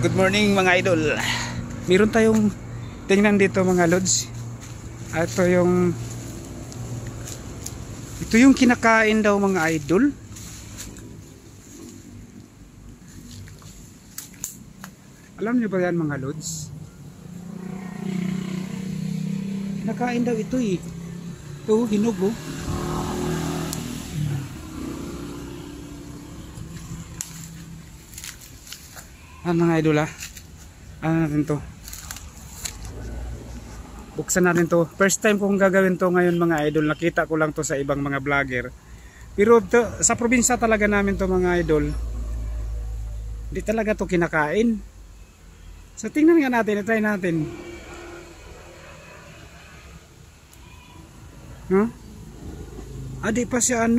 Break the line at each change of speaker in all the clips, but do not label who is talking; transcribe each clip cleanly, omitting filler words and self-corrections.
Good morning mga idol. Meron tayong tingnan dito mga lods. Ito yung kinakain daw mga idol. Alam niyo ba yan mga lods? Kinakain daw ito eh. Ito hinog oh. Mga idol ano natin to, buksan natin to. First time kong gagawin to ngayon mga idol. Nakita ko lang to sa ibang mga vlogger, pero to, sa probinsya talaga namin to mga idol, hindi talaga to kinakain. So tingnan nga natin, try natin, no? Di pa siya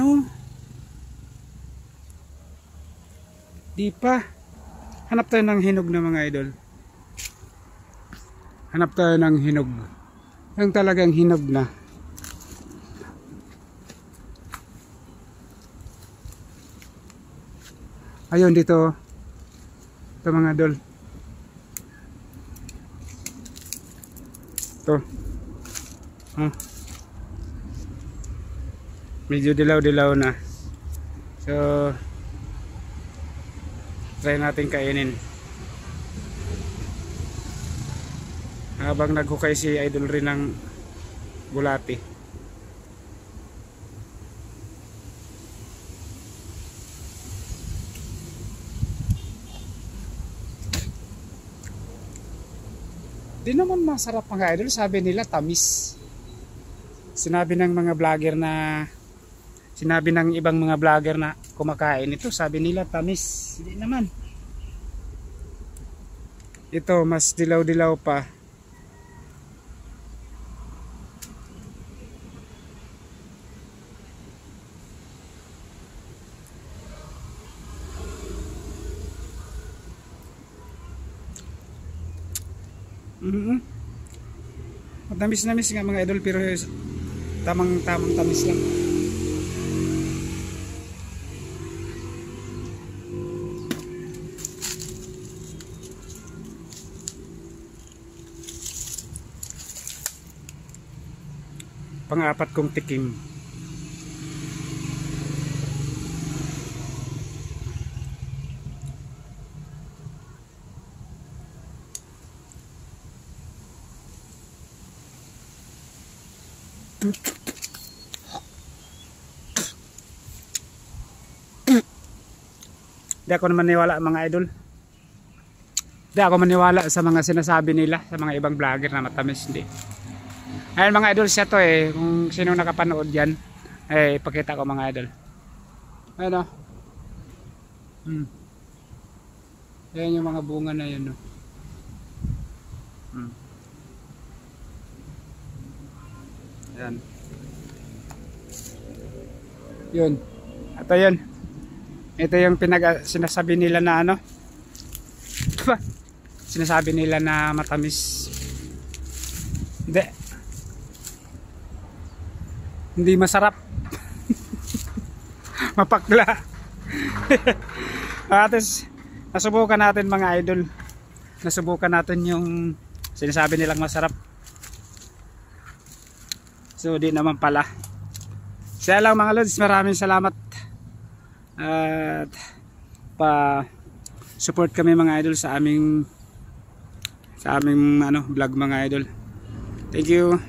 di pa. Hanap tayo ng hinog na mga idol. Hanap tayo ng hinog. Yung talagang hinog na. Ayun dito. Ito mga idol. Ito. Medyo dilaw-dilaw na. So try natin kainin habang naghukay si idol rin ng bulati. Di naman masarap mga idol, sabi nila tamis. Sinabi ng ibang mga vlogger na kumakain ito, sabi nila tamis. Hindi naman. Ito mas dilaw-dilaw pa. Matamis-namis nga mga idol, pero tamang tamis lang. Pang-apat kong tikim. Di ako maniwala mga idol. Di ako maniwala sa mga sinasabi nila, sa mga ibang vlogger na matamis. Hindi. Ayun mga idol, siya to eh. Kung sino nakapanood yan, ipakita ko mga idol. Ayun o. Ayan yung mga bunga na yun o. Ayan. Yun. Ito yun. Ito yung sinasabi nila na sinasabi nila na matamis. Hindi masarap. Mapakla. Atis, nasubukan natin mga idol. Nasubukan natin yung sinasabi nilang masarap. So di naman pala. Kaya lang mga lods, maraming salamat. At support kami mga idol sa aming vlog mga idol. Thank you.